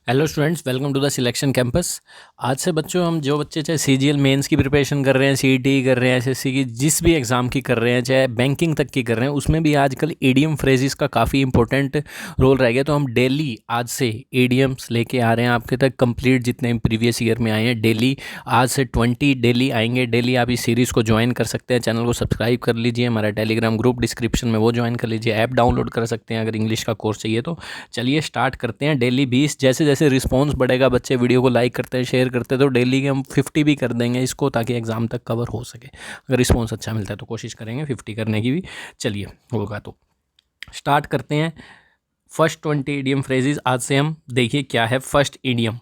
Hello students, welcome to the selection campus. आज से बच्चों हम जो बच्चे चाहे सीजीएल मेंस की प्रिपरेशन कर रहे हैं, सीईटी कर रहे हैं, एसएससी की जिस भी एग्ज़ाम की कर रहे हैं, चाहे बैंकिंग तक की कर रहे हैं, उसमें भी आजकल ईडीएम फ्रेजेस का काफ़ी इंपॉर्टेंट रोल रह गया। तो हम डेली आज से ईडीएम्स लेके आ रहे हैं आपके तक कंप्लीट, जितने प्रीवियस ईयर में आए हैं डेली। आज से 20 डेली आएंगे। डेली आप इस सीरीज़ को ज्वाइन कर सकते हैं। चैनल को सब्सक्राइब कर लीजिए, हमारा टेलीग्राम ग्रुप डिस्क्रिप्शन में वो ज्वाइन कर लीजिए, ऐप डाउनलोड कर सकते हैं अगर इंग्लिश का कोर्स चाहिए तो। चलिए स्टार्ट करते हैं। डेली 20, जैसे जैसे रिस्पॉन्स बढ़ेगा, बच्चे वीडियो को लाइक करते हैं, शेयर करते हैं, तो डेली के हम 50 भी कर देंगे इसको, ताकि एग्ज़ाम तक कवर हो सके। अगर रिस्पॉन्स अच्छा मिलता है तो कोशिश करेंगे 50 करने की भी। चलिए होगा तो स्टार्ट करते हैं। फर्स्ट 20 ईडियम फ्रेजेस आज से हम देखिए क्या है। First idiom.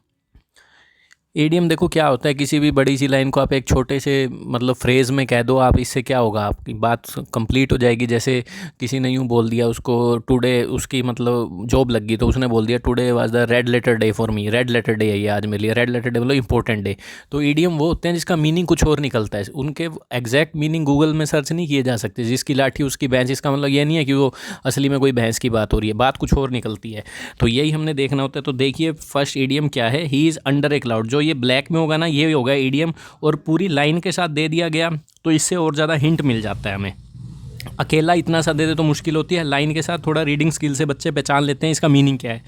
ईडियम देखो क्या होता है, किसी भी बड़ी सी लाइन को आप एक छोटे से मतलब फ्रेज़ में कह दो आप, इससे क्या होगा, आपकी बात कंप्लीट हो जाएगी। जैसे किसी ने यूँ बोल दिया उसको, टुडे उसकी मतलब जॉब लग गई तो उसने बोल दिया today was the red letter day for me. Red letter day है ये आज मेरे लिए। रेड लेटर डे मतलब इंपॉर्टेंट डे। तो ईडियम वो होते हैं जिसका मीनिंग कुछ और निकलता है, उनके एग्जैक्ट मीनिंग गूगल में सर्च नहीं किए जा सकते। जिसकी लाठी उसकी भैंस, इसका मतलब ये नहीं है कि वो असली में कोई भैंस की बात हो रही है, बात कुछ और निकलती है। तो यही हमने देखना होता है। तो देखिए फर्स्ट ईडियम क्या है। ही इज़ अंडर ए क्लाउड। जो ये ब्लैक में होगा ना, ये होगा ईडियम, और पूरी लाइन के साथ दे दिया गया तो इससे और ज़्यादा हिंट मिल जाता है हमें। अकेला इतना सा दे दे तो मुश्किल होती है, लाइन के साथ थोड़ा रीडिंग स्किल से बच्चे पहचान लेते हैं इसका मीनिंग क्या है।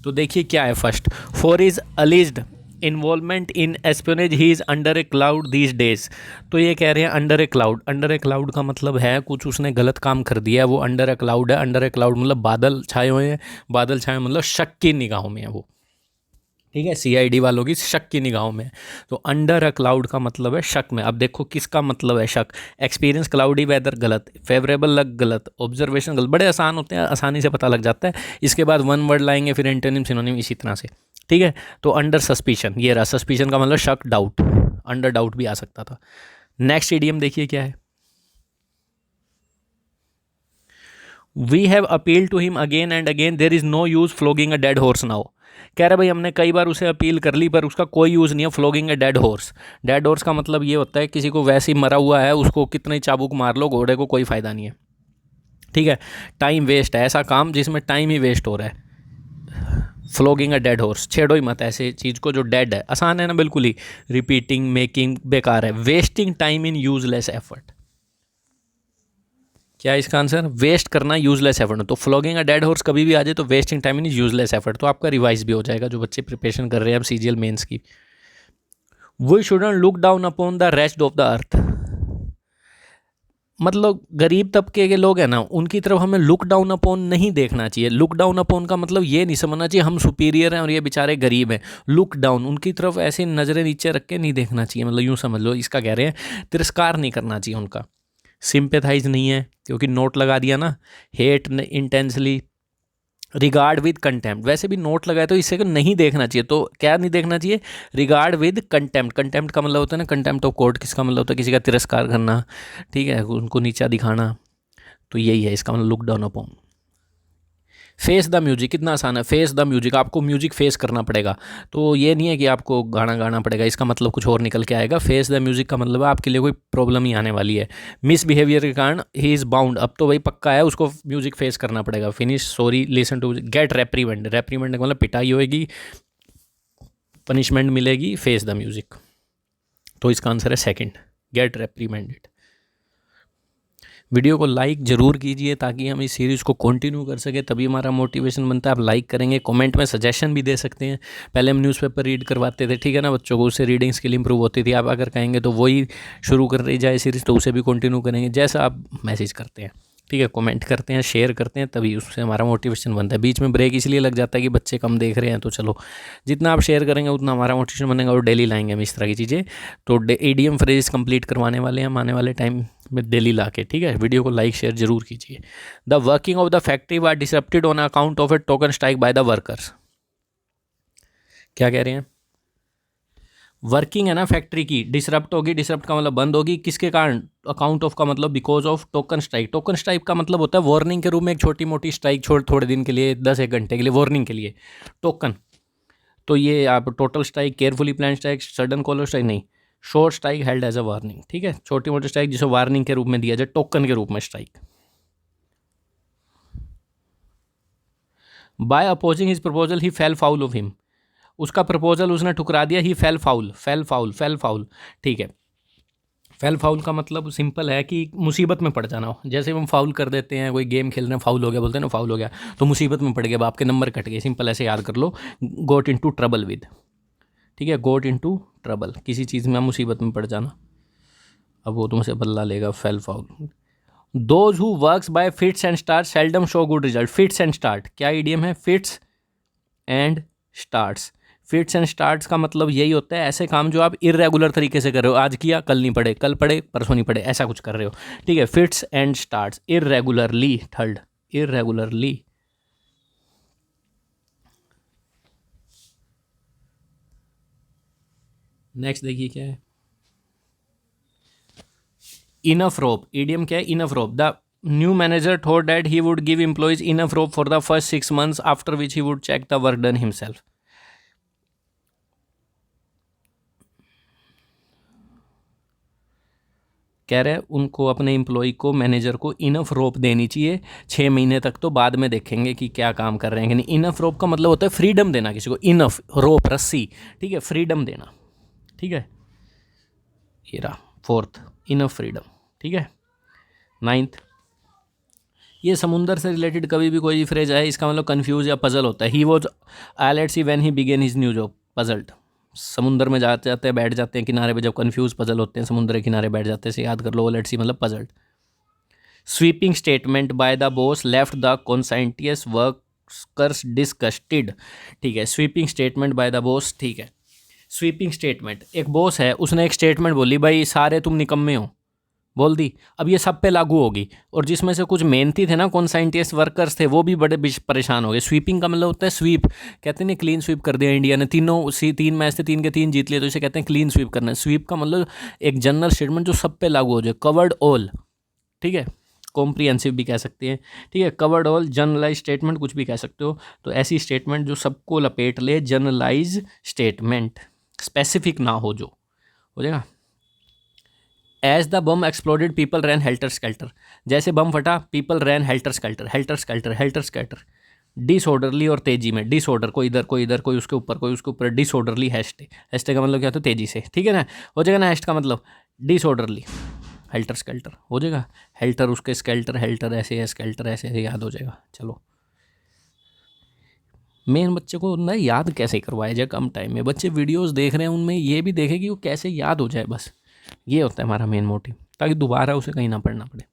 तो देखिए क्या है first. For is alleged involvement in espionage he is under a cloud these days. तो ये कह रहे हैं under a cloud. Under a cloud का मतलब है कुछ उसने गलत काम कर दिया है, वो अंडर ए क्लाउड है। अंडर ए क्लाउड मतलब बादल छाए हुए हैं। बादल छाए मतलब शक की निगाहों में है वो, ठीक है। सीआईडी वालों की शक की निगाहों में। तो अंडर अ क्लाउड का मतलब है शक में। अब देखो किसका मतलब है शक। एक्सपीरियंस क्लाउडी वेदर गलत, फेवरेबल लग गलत, ऑब्जर्वेशन गलत। बड़े आसान होते हैं, आसानी से पता लग जाता है। इसके बाद वन वर्ड लाएंगे, फिर एंटोनिम सिनोनिम इसी तरह से, ठीक है। तो अंडर सस्पिशन, ये रहा सस्पिशन का मतलब शक, डाउट। अंडर डाउट भी आ सकता था। नेक्स्ट इडियम देखिए क्या है। We have appeal to him again and again, there is no use flogging a dead horse now. कह रहे भाई हमने कई बार उसे अपील कर ली पर उसका कोई यूज़ नहीं है। Flogging a dead horse. Dead horse का मतलब ये होता है किसी को वैसे ही मरा हुआ है, उसको कितने चाबुक मार लो, घोड़े को कोई फ़ायदा नहीं है, ठीक है। टाइम वेस्ट है, ऐसा काम जिसमें टाइम ही वेस्ट हो रहा है। फ्लोगिंग अ डेड हॉर्स, छेड़ो ही मत ऐसे चीज़ को जो डेड है। आसान है ना, बिल्कुल ही। रिपीटिंग मेकिंग बेकार है। Wasting time in useless effort. क्या है इसका आंसर। वेस्ट करना यूजलेस एफर्ट। तो फ्लॉगिंग अ डेड हॉर्स कभी भी आ जाए तो wasting time in useless effort. तो आपका रिवाइज भी हो जाएगा जो बच्चे प्रिपरेशन कर रहे हैं अब सीजीएल मेंस की। We shouldn't look down upon the rest of the earth. मतलब गरीब तबके के लोग हैं ना, उनकी तरफ हमें लुक डाउन अपॉन नहीं देखना चाहिए। लुक डाउन अपॉन का मतलब ये नहीं समझना चाहिए हम सुपीरियर हैं और ये बेचारे गरीब हैं। लुक डाउन, उनकी तरफ ऐसे नज़रें नीचे रख के नहीं देखना चाहिए, मतलब यूँ समझ लो इसका कह रहे हैं तिरस्कार नहीं करना चाहिए उनका। सिंपैथाइज नहीं है क्योंकि नोट लगा दिया ना। Hate intensely. Regard with contempt, वैसे भी नोट लगाए तो इससे को नहीं देखना चाहिए। तो क्या नहीं देखना चाहिए। Regard with contempt. कंटेम्प्ट का मतलब होता है ना, कंटेम्प्ट ऑफ कोर्ट, किसका मतलब होता है किसी का तिरस्कार करना, ठीक है, उनको नीचा दिखाना। तो यही है इसका मतलब look down upon. Face the music, कितना आसान है। फेस द म्यूजिक, आपको म्यूजिक फेस करना पड़ेगा। तो ये नहीं है कि आपको गाना गाना पड़ेगा, इसका मतलब कुछ और निकल के आएगा। फेस द म्यूजिक का मतलब है आपके लिए कोई प्रॉब्लम ही आने वाली है। मिस बिहेवियर के कारण ही इज़ बाउंड, अब तो भाई पक्का है उसको म्यूजिक फेस करना पड़ेगा। Finish sorry listen to. Get reprimand, reprimand का मतलब पिटाई होएगी, पनिशमेंट मिलेगी। फेस द म्यूजिक, तो इसका आंसर है सेकंड, गेट रेप्रीमेंडेड। वीडियो को लाइक ज़रूर कीजिए ताकि हम इस सीरीज़ को कंटिन्यू कर सकें, तभी हमारा मोटिवेशन बनता है। आप लाइक करेंगे, कमेंट में सजेशन भी दे सकते हैं। पहले हम न्यूज़पेपर रीड करवाते थे, ठीक है ना बच्चों को, उससे रीडिंग स्किल इंप्रूव होती थी। आप अगर कहेंगे तो वही शुरू कर रही जाए सीरीज़, तो उसे भी कंटिन्यू करेंगे जैसा आप मैसेज करते हैं, ठीक है। कमेंट करते हैं, शेयर करते हैं, तभी उससे हमारा मोटिवेशन बनता है। बीच में ब्रेक इसलिए लग जाता है कि बच्चे कम देख रहे हैं, तो चलो जितना आप शेयर करेंगे उतना हमारा मोटिवेशन बनेगा और डेली लाएंगे हम इस तरह की चीज़ें। तो ईडीएम फ्रेज कंप्लीट करवाने वाले हैं हम आने वाले टाइम में डेली ला के, ठीक है। वीडियो को लाइक शेयर जरूर कीजिए। The working of the factory were disrupted on account of A token strike by the workers. क्या कह रहे हैं। वर्किंग है ना फैक्ट्री की, डिसरप्ट होगी, डिसरप्ट का मतलब बंद होगी, किसके कारण। अकाउंट ऑफ का मतलब because of token strike. Token strike का मतलब होता है वार्निंग के रूप में एक छोटी मोटी स्ट्राइक, छोड़ थोड़े दिन के लिए, 10-1 घंटे के लिए, वार्निंग के लिए टोकन। तो ये आप total strike, carefully plan strike, sudden collar strike नहीं, short strike held as a warning, ठीक है। छोटी मोटी स्ट्राइक जिसे वार्निंग के रूप में दिया जाए, टोकन के रूप में strike. By opposing his proposal he fell foul of him. उसका प्रपोजल उसने ठुकरा दिया, he fell foul, fell foul, fell foul, ठीक है। फेल फाउल का मतलब सिंपल है कि मुसीबत में पड़ जाना हो। जैसे हम फाउल कर देते हैं, कोई गेम खेल रहे हैं, फाउल हो गया बोलते हैं ना, फाउल हो गया, तो मुसीबत में पड़ गया, अब आपके नंबर कट गए, सिंपल ऐसे याद कर लो, गोट इनटू ट्रबल विद, ठीक है, गोट इनटू ट्रबल, किसी चीज़ में मुसीबत में पड़ जाना, अब वो तुमसे बदला लेगा, fail foul. Those who works by fits and start seldom show good result, fits and start क्या इडियम है, fits and starts. Fits and starts का मतलब यही होता है ऐसे काम जो आप इरेगुलर तरीके से कर रहे हो, आज किया कल नहीं पढ़े, कल पढ़े परसों नहीं पढ़े, ऐसा कुछ कर रहे हो, ठीक है। Fits and starts, irregularly, third, irregularly. Next देखिए क्या है, इनफ रोप, इडियम क्या है, enough rope. The new manager thought that he would give employees enough rope for the first 6 months after which he would check the work done himself. कह रहे हैं उनको, अपने एम्प्लॉय को, मैनेजर को enough रोप देनी चाहिए 6 महीने तक, तो बाद में देखेंगे कि क्या काम कर रहे हैं कि नहीं। इनफ रोप का मतलब होता है फ्रीडम देना किसी को, इनफ रोप रस्सी, ठीक है, फ्रीडम देना, ठीक है। ये रहा फोर्थ, इनफ फ्रीडम, ठीक है। नाइन्थ, ये समुंदर से रिलेटेड कभी भी कोई फ्रेज आए, इसका मतलब कन्फ्यूज या पजल होता है। He was I let's see when he begin his new job, puzzled. समुंदर में जाते जाते हैं, बैठ जाते हैं किनारे पे, जब कन्फ्यूज पजल होते हैं समुद्र के किनारे बैठ जाते हैं, से याद कर लो, लेट्स सी मतलब puzzled. Sweeping statement by the boss left the conscientious workers disgusted, ठीक है। Sweeping statement by the boss, ठीक है। स्वीपिंग स्टेटमेंट, एक बॉस है, उसने एक स्टेटमेंट बोली, भाई सारे तुम निकम्मे हो, बोल दी, अब ये सब पे लागू होगी, और जिसमें से कुछ मेहनती थे ना, कॉन्साइंटियस वर्कर्स थे, वो भी बड़े परेशान हो गए। स्वीपिंग का मतलब होता है स्वीप, कहते हैं क्लीन स्वीप कर दिया इंडिया ने, तीन मैच थे, 3 के 3 जीत लिए, तो इसे कहते हैं क्लीन स्वीप करना है। स्वीप का मतलब एक जनरल स्टेटमेंट जो सब पे लागू हो जाए, कवर्ड ऑल, ठीक है, कॉम्प्रिहेंसिव भी कह सकते हैं, ठीक है, कवर्ड ऑल, जनरलाइज स्टेटमेंट कुछ भी कह सकते हो, तो ऐसी स्टेटमेंट जो सबको लपेट ले, जनरलाइज स्टेटमेंट, स्पेसिफिक ना हो, जो हो जाएगा। As the bomb exploded people ran helter skelter, जैसे बम फटा people ran helter skelter, helter skelter, helter skelter. Disorderly और तेजी में, डिसऑर्डर कोई इधर कोई इधर, कोई उसके ऊपर कोई उसके ऊपर, डिसऑर्डरली हेस्टे, हेस्टे का मतलब क्या होता है, तेजी से, ठीक है ना, हो जाएगा ना। हेस्ट का मतलब डिसऑर्डरली, हेल्टर स्केल्टर हो जाएगा, हेल्टर उसके स्केल्टर, हेल्टर ऐसे है, स्केल्टर ऐसे है, याद हो जाएगा। चलो, मेन बच्चे को ना याद कैसे करवाया जाए कम टाइम में, बच्चे वीडियोस देख रहे हैं उनमें ये भी देखे कि वो कैसे याद हो जाए, बस ये होता है हमारा मेन मोटिव, ताकि दोबारा उसे कहीं ना पढ़ना पड़े।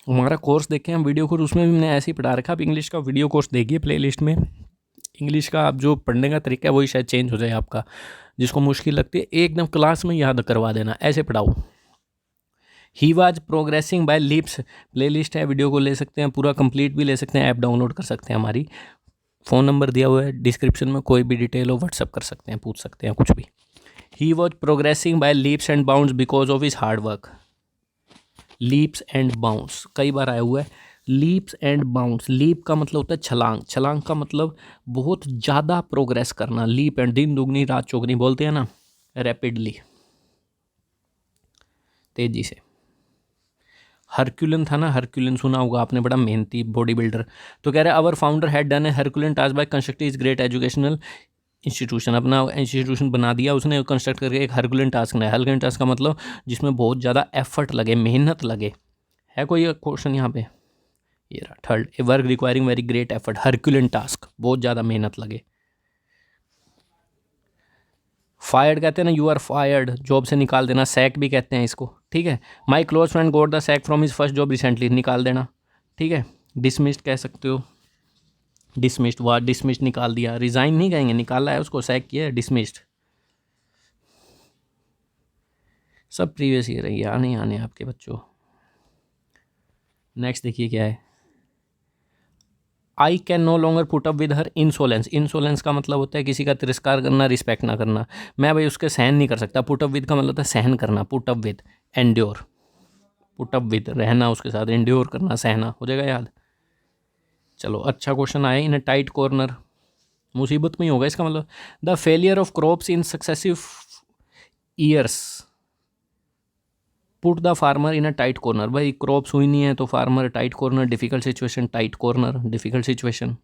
हमारा कोर्स देखें हम, वीडियो कोर्स, उसमें भी मैंने ऐसे ही पढ़ा रखा। आप इंग्लिश का वीडियो कोर्स देखिए प्लेलिस्ट में, इंग्लिश का आप जो पढ़ने का तरीका है वही शायद चेंज हो जाए आपका। जिसको मुश्किल लगती है एकदम क्लास में याद करवा देना, ऐसे पढ़ाओ। He was progressing by leaps, playlist है, वीडियो को ले सकते हैं, पूरा कंप्लीट भी ले सकते हैं, ऐप डाउनलोड कर सकते हैं हमारी। फ़ोन नंबर दिया हुआ है डिस्क्रिप्शन में, कोई भी डिटेल हो व्हाट्सअप कर सकते हैं, पूछ सकते हैं कुछ भी। He was progressing by leaps and bounds because of his hard work. Leaps and bounds कई बार आया हुआ है, लीप्स एंड बाउंड्स। लीप का मतलब होता है छलांग, छलांग का मतलब बहुत ज़्यादा प्रोग्रेस करना। लीप एंड दिन दुगनी रात चौगनी बोलते हैं ना, रैपिडली, तेजी से। हरक्यूलन था ना, हरक्यूलन सुना होगा आपने, बड़ा मेहनती बॉडी बिल्डर। तो कह रहे हैं our founder had done a herculean task by constructing is great educational institution, अपना इंस्टीट्यूशन बना दिया उसने, कंस्ट्रक्ट करके एक हरक्यूलन टास्क ने। हरक्यूलन टास्क का मतलब जिसमें बहुत ज़्यादा एफर्ट लगे, मेहनत लगे। है कोई क्वेश्चन यहाँ पे? ये रहा third, a work requiring very great effort, herculean task, बहुत ज़्यादा मेहनत लगे। फायर्ड कहते हैं ना, यू आर फायर्ड, जॉब से निकाल देना, सैक भी कहते हैं इसको, ठीक है। My close friend got the sack from his first job recently, निकाल देना, ठीक है। डिसमिस्ड कह सकते हो, डिसमिस्ड, वाह डिसमिस्ड निकाल दिया, रिजाइन नहीं कहेंगे, निकाला है उसको, सैक किया है, डिसमिस्ड। सब प्रीवियस ईयर है, आने आने आपके बच्चों। नेक्स्ट देखिए क्या है, I can no longer put up with her insolence. Insolence का मतलब होता है किसी का तिरस्कार करना, रिस्पेक्ट ना करना। मैं भाई उसके सहन नहीं कर सकता। पुट अप विद का मतलब होता है सहन करना, put up with, endure, put up with रहना उसके साथ, एंड्योर करना, सहना, हो जाएगा याद। चलो अच्छा क्वेश्चन आया, इन अ टाइट कॉर्नर, मुसीबत में ही होगा इसका मतलब। The failure of crops in successive years put the farmer in a tight corner. भाई क्रॉप्स हुई नहीं है तो farmer tight corner, difficult situation, tight corner, difficult situation.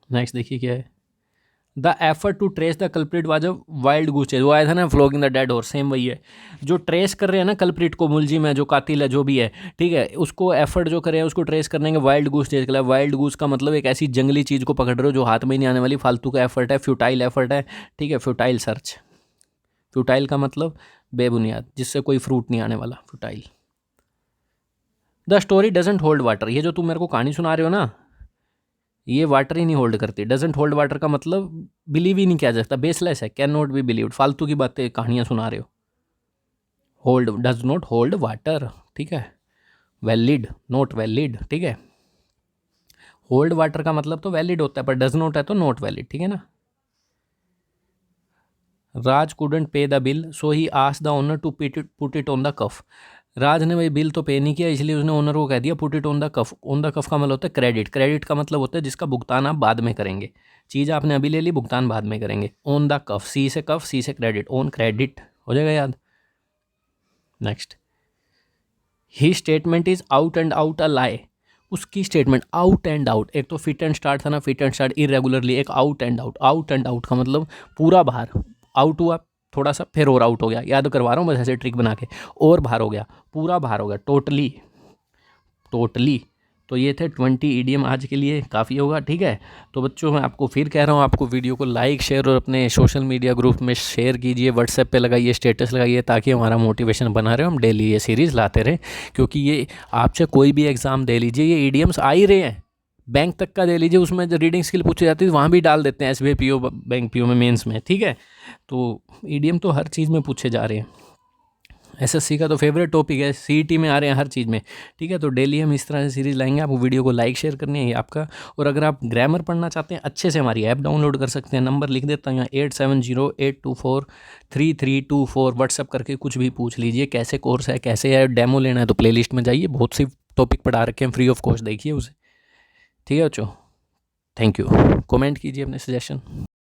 Next देखिए क्या है, the effort to trace the culprit was a wild goose chase. वो आया था ना flogging the dead horse, same वही है। जो ट्रेस कर रहे हैं ना कल्प्रिट को, मुलजिम है जो कातिल है जो भी है, ठीक है, उसको एफर्ट जो करे हैं उसको ट्रेस करने के वाइल्ड गूस चेज का। वाइल्ड गूस का मतलब एक ऐसी जंगली चीज़ को पकड़ रहे हो जो हाथ में नहीं आने वाली, फालतू का एफर्ट है, फ्यूटाइल एफर्ट है, ठीक है, फ्यूटाइल सर्च। फ्यूटाइल का मतलब बेबुनियाद, जिससे कोई फ्रूट नहीं आने वाला, futile. The story doesn't hold water. ये जो तुम मेरे को कहानी सुना रहे हो ना, ये वाटर ही नहीं होल्ड करती। डजेंट होल्ड वाटर का मतलब बिलीव ही नहीं किया जा सकता, बेसलेस है, कैन नॉट बी बिलीव्ड, फालतू की बातें कहानियाँ सुना रहे हो। Hold, does not hold water, ठीक है, वैलिड, नॉट वैलिड, ठीक है। होल्ड वाटर का मतलब तो वैलिड होता है, पर डज नॉट है तो नॉट वैलिड, ठीक है ना। Raj couldn't pay the bill so he asked the owner to put it on the cuff. Raj ने भाई बिल तो पे नहीं किया, इसलिए उसने ओनर को कह दिया put it on the cuff. On the cuff का मतलब होता है क्रेडिट। क्रेडिट का मतलब होता है जिसका भुगतान आप बाद में करेंगे। चीज़ आपने अभी ले ली, भुगतान बाद में करेंगे। ऑन द कफ, सी से कफ, सी से क्रेडिट, ऑन क्रेडिट, हो जाएगा याद। Next, he statement is out and out a lie. उसकी स्टेटमेंट आउट एंड आउट, एक तो फिट एंड स्टार्ट था ना, फिट एंड स्टार्ट इरेगुलरली, एक out and out. Out and out का मतलब पूरा बाहर, आउट हुआ थोड़ा सा फिर और आउट हो गया, याद करवा रहा हूँ बस ऐसे ट्रिक बना के, और बाहर हो गया, पूरा बाहर हो गया, टोटली, टोटली। तो ये थे 20 ईडियम आज के लिए, काफ़ी होगा, ठीक है। तो बच्चों मैं आपको फिर कह रहा हूँ, आपको वीडियो को लाइक शेयर और अपने सोशल मीडिया ग्रुप में शेयर कीजिए, व्हाट्सएप पे लगाइए, स्टेटस लगाइए, ताकि हमारा मोटिवेशन बना रहे, हम डेली ये सीरीज़ लाते रहें। क्योंकि ये आपसे कोई भी एग्ज़ाम दे लीजिए, ये ईडियम्स आ ही रहे हैं। बैंक तक का दे लीजिए, उसमें जो रीडिंग स्किल पूछी जाती है वहाँ भी डाल देते हैं, SBI PO बैंक PO में मेंस में, ठीक है। तो ईडियम तो हर चीज़ में पूछे जा रहे हैं। SSC का तो फेवरेट टॉपिक है, CET में आ रहे हैं हर चीज़ में, ठीक है। तो डेली हम इस तरह से सीरीज़ लाएंगे, आपको वीडियो को लाइक शेयर करनी है ये आपका। और अगर आप ग्रामर पढ़ना चाहते हैं अच्छे से, हमारी ऐप डाउनलोड कर सकते हैं, नंबर लिख देता हूँ यहाँ 8708243324, व्हाट्सअप करके कुछ भी पूछ लीजिए, कैसे कोर्स है, कैसे है, डेमो लेना है तो प्लेलिस्ट में जाइए, बहुत सी टॉपिक पढ़ा रखे हैं, फ्री ऑफ कॉस्ट देखिए उसे, ठीक है बच्चों। Thank you. कमेंट कीजिए अपने सजेशन।